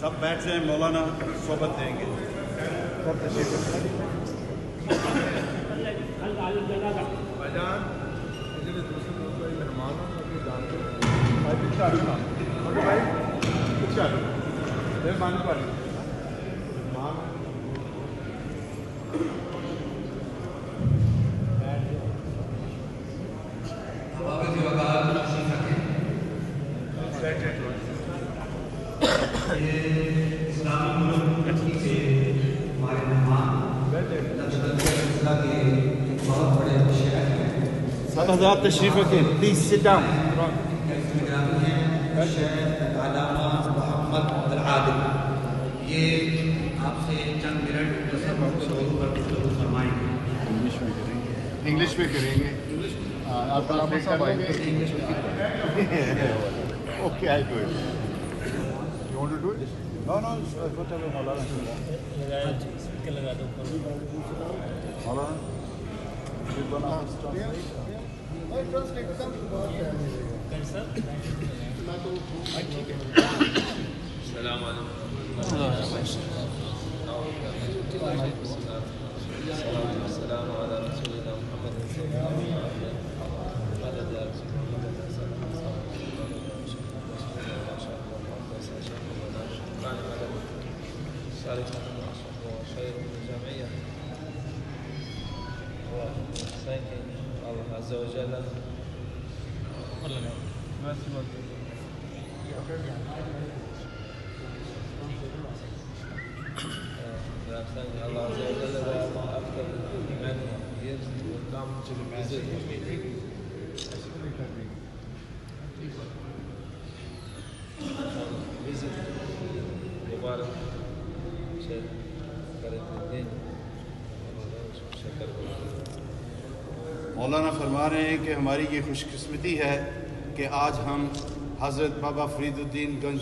सब बैठ जाए, मौलाना सोबत देंगे। हज़रात तशरीफ रखें, प्लीज सिट डाउन। ये आपसे चंद मिनट इंग्लिश में करेंगे। आप okay, I do it. You want to do it? No no, whatever मौलाना लगा दो मौलाना। Allah Azza wa Jalla. Allah Azza wa Jalla, after many years, He will come to visit Mubarak Sheikh Fariduddin. मौलाना फरमा रहे हैं कि हमारी ये खुशकिस्मती है कि आज हम हज़रत बाबा फरीदुद्दीन गंज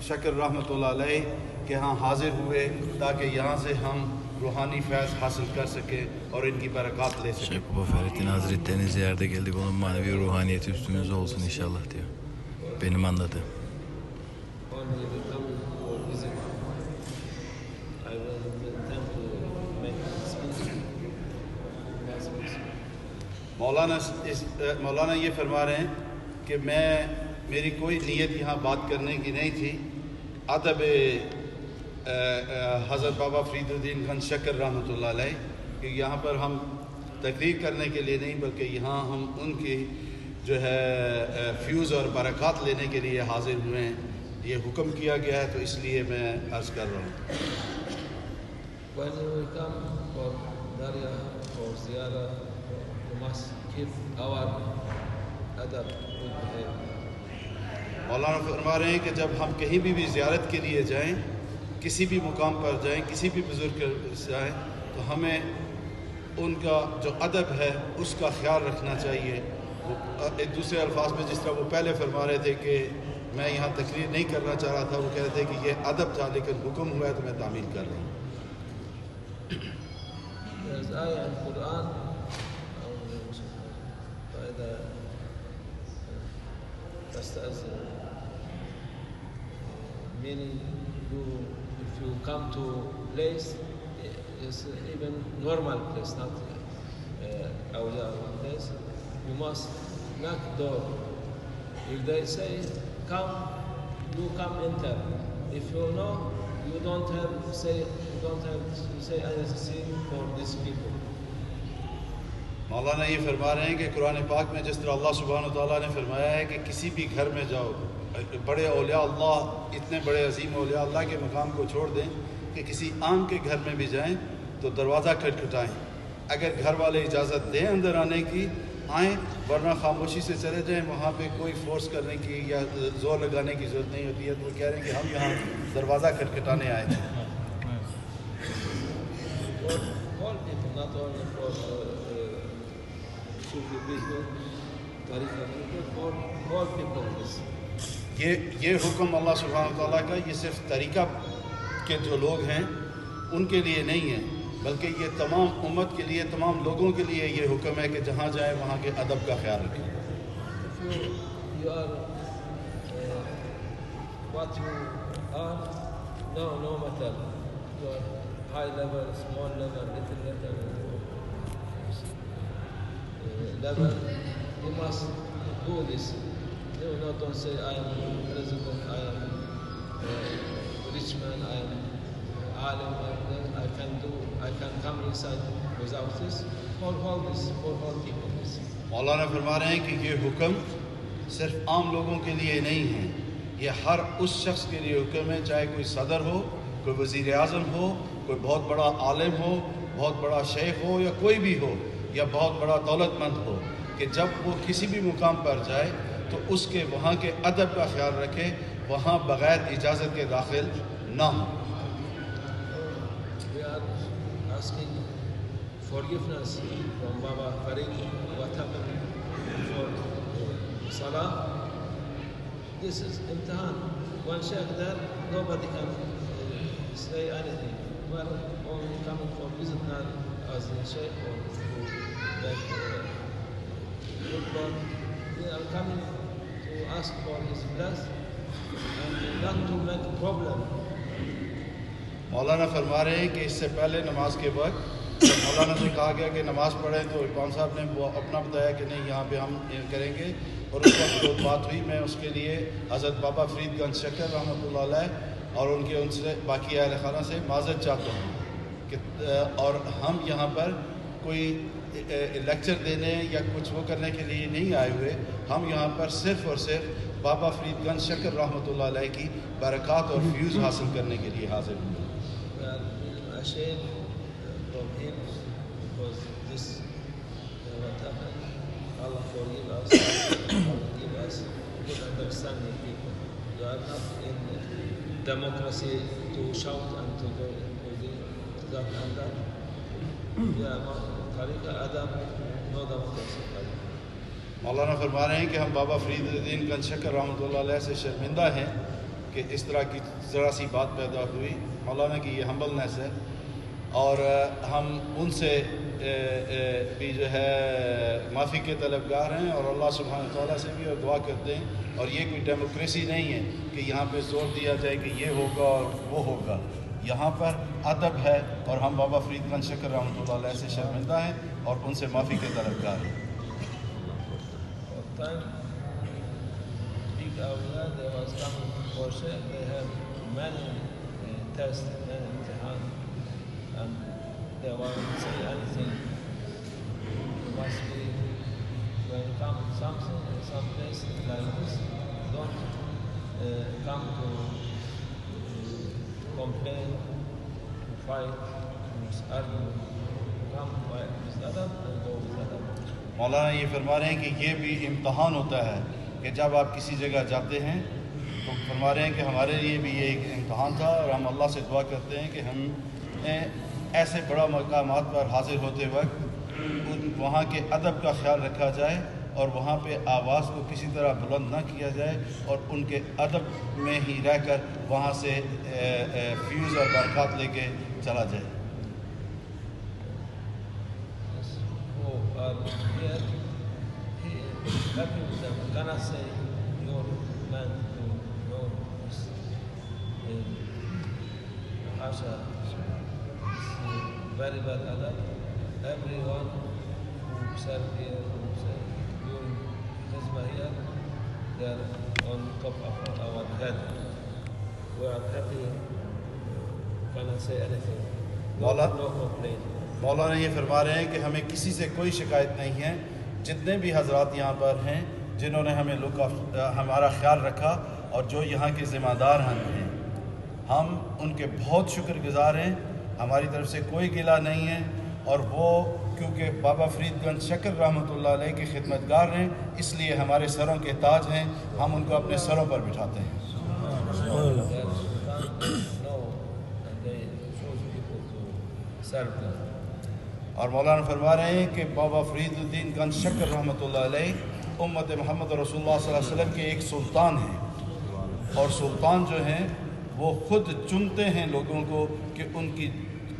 शकर रहमतुल्लाह अलैह के यहाँ हाजिर हुए ताकि यहाँ से हम रूहानी फैज़ हासिल कर सकें और इनकी बरकत ले सकें। Şeyh Baba Fahrettin Hazretleri'ne ziyarete geldik. Onun manevi ruhaniyeti üstümüzde olsun inşallah diyor. Benim anladığım. मौलाना ये फरमा रहे हैं कि मेरी कोई नीयत यहाँ बात करने की नहीं थी। अदब हज़रत बाबा फरीदुद्दीन गंज शकर रहमतुल्लाह अलैह कि यहाँ पर हम तकरीर करने के लिए नहीं बल्कि यहाँ हम उनकी जो है फ्यूज़ और बरक़ात लेने के लिए हाजिर हुए हैं। ये हुक्म किया गया है तो इसलिए मैं अर्ज़ कर रहा हूँ। मौलाना फरमा रहे हैं कि जब हम कहीं भी ज़ियारत के लिए जाएं, किसी भी मुकाम पर जाएं, किसी भी बुज़ुर्ग के जाएं, तो हमें उनका जो अदब है उसका ख्याल रखना चाहिए। वो एक दूसरे अल्फाज में जिस तरह वो पहले फरमा रहे थे कि मैं यहाँ तकरीर नहीं करना चाह रहा था, वो कह रहे थे कि ये अदब था लेकिन हुक्म हुआ है तो मैं तामील कर रहा हूँ। Meaning, if you come to place, it's even normal place, not awliya place, you must knock door. If they say come, you come enter. If you know, you don't have to say anything for these people. मौलाना ये फरमा रहे हैं कि कुरान पाक में जिस तरह अल्लाह सुब्हान व तआला ने फरमाया है कि किसी भी घर में जाओ, बड़े औलिया अल्लाह, इतने बड़े अजीम औलिया अल्लाह के मकाम को छोड़ दें कि किसी आम के घर में भी जाएं तो दरवाज़ा खटखटाएं। अगर घर वाले इजाज़त दें अंदर आने की, आएँ, वरना खामोशी से चले जाएं। वहाँ पे कोई फोर्स करने की या ज़ोर लगाने की ज़रूरत नहीं होती है। तो वो कह रहे हैं कि हम यहाँ दरवाज़ा खटखटाने आए थे। should be good, tariqa for all people. ये हुक्म अल्लाह सुब्हानहू व तआला का ये सिर्फ तरीक़ा के जो लोग हैं उनके लिए नहीं है, बल्कि ये तमाम उम्मत के लिए, तमाम लोगों के लिए ये हुक्म है कि जहाँ जाए वहाँ के अदब का ख्याल रखें। You are what you are, no matter you are high level, small level, little level, you must do this. Don't say I am president, I am rich man, I am alim, I can come inside without this. For all people this. मौलाना फरमा रहे हैं कि ये हुक्म सिर्फ आम लोगों के लिए नहीं है, ये हर उस शख्स के लिए हुक्म है, चाहे कोई सदर हो, कोई वज़ीर आज़म हो, कोई बहुत बड़ा आलिम हो, बहुत बड़ा शेख हो या कोई भी हो या बहुत बड़ा दौलतमंद हो, कि जब वो किसी भी मुकाम पर जाए तो उसके वहाँ के अदब का ख्याल रखे, वहाँ बग़ैर इजाज़त के दाखिल ना हो। We are asking forgiveness from Baba Farid, what happened for Salah. This is imtihan. One sheikh there, nobody can say anything. We are only coming for visit now as a sheikh or to make football. We are coming to ask for his blessing and not to make problem. मौलाना फरमा रहे हैं कि इससे पहले नमाज के वक्त जब मौलाना से कहा गया कि नमाज़ पढ़ें तो इमाम साहब ने वो अपना बताया कि नहीं यहाँ पे हम करेंगे, और उस वक्त जो बात हुई मैं उसके लिए हज़रत बाबा फरीदगंज शक्कर रहमतुल्लाह अलैह और उनसे बाकी अहले खाना से माज़रत चाहता हूँ कि और हम यहाँ पर कोई लेक्चर देने या कुछ वो करने के लिए नहीं आए हुए, हम यहाँ पर सिर्फ़ और सिर्फ बाबा फरीदगंज शक्कर रहमतुल्लाह अलैह की बरक़ात और फ्यूज़ हासिल करने के लिए हाजिर हुए। Ashamed from him because this what happened. Allah forgive us. Allah give us good understanding people. You are not in democracy to shout and to go that and that. We are not tariqa adam, no democracy. मौलाना फरमा रहे हैं कि हम बाबा फरीदुद्दीन गंज शक्कर रहमतुल्लाह अलैह से शर्मिंदा हैं कि इस तरह की ज़रा सी बात पैदा हुई। मौलाना की ये हम्बलनेस है और हम उनसे भी जो है माफ़ी के तलबगार हैं और अल्लाह सुब्हानहू व तआला से भी और दुआ करते हैं। और ये कोई डेमोक्रेसी नहीं है कि यहाँ पे जोर दिया जाए कि ये होगा और वो होगा, यहाँ पर अदब है और हम बाबा फरीदगंज शक्कर रहमतुल्लाह अलैह से शर्मिंदा हैं और उनसे माफ़ी के तलबगार हैं। Big awliya, they was coming for sheikh, they have many tests, many imtihan, and they won't say anything. You must be, when you come to something, some place like this, don't come to complain, to fight, to argue. Come with adab and go with adab. मौलाना ये फरमा रहे हैं कि ये भी इम्तहान होता है कि जब आप किसी जगह जाते हैं तो फरमा रहे हैं कि हमारे लिए भी ये एक इम्तहान था और हम अल्लाह से दुआ करते हैं कि हम ऐसे बड़ा मकामात पर हाजिर होते वक्त वहाँ के अदब का ख्याल रखा जाए और वहाँ पे आवाज़ को किसी तरह बुलंद ना किया जाए और उनके अदब में ही रहकर वहाँ से फ्यूज़ और बरक़ात लेके चला जाए। Here, he happy with them. Cannot say your man to your Hasha very bad adab. Everyone who serve here, who serve during Hizbah here, they are on top of our head. We are happy. Cannot say anything. No complaint. मौलाना ये फरमा रहे हैं कि हमें किसी से कोई शिकायत नहीं है, जितने भी हजरात यहाँ पर हैं जिन्होंने हमें हमारा ख्याल रखा और जो यहाँ के ज़िम्मेदार हैं, हम उनके बहुत शुक्रगुज़ार हैं। हमारी तरफ से कोई गिला नहीं है और वो क्योंकि बाबा फरीदगंज शक्कर रहमतुल्लाह अलैह के खिदमतगार हैं, इसलिए हमारे सरों के ताज हैं, हम उनको अपने सरों पर बिठाते हैं। और मौलाना फरमा रहे हैं कि बाबा फरीदुद्दीन गंज शक्कर रहमतुल्लाह अलैह उम्मत मोहम्मद रसूलुल्लाह सल्लल्लाहु अलैहि वसल्लम के एक सुल्तान हैं और सुल्तान जो हैं वो ख़ुद चुनते हैं लोगों को कि उनकी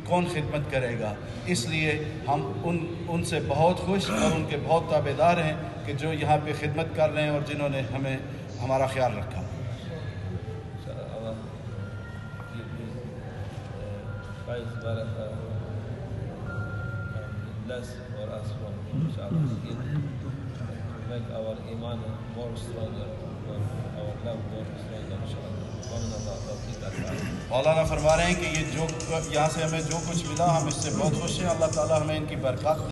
कौन खिदमत करेगा। इसलिए हम उनसे बहुत खुश और उनके बहुत ताबेदार हैं कि जो यहाँ पे खिदमत कर रहे हैं और जिन्होंने हमें हमारा ख्याल रखा। Bless for us from inshallah make our iman more stronger, our love more stronger inshallah. मौलाना फरमा रहे हैं कि ये जो यहाँ से हमें जो कुछ मिला हम इससे बहुत खुश हैं। अल्लाह ताला हमें इनकी बरकत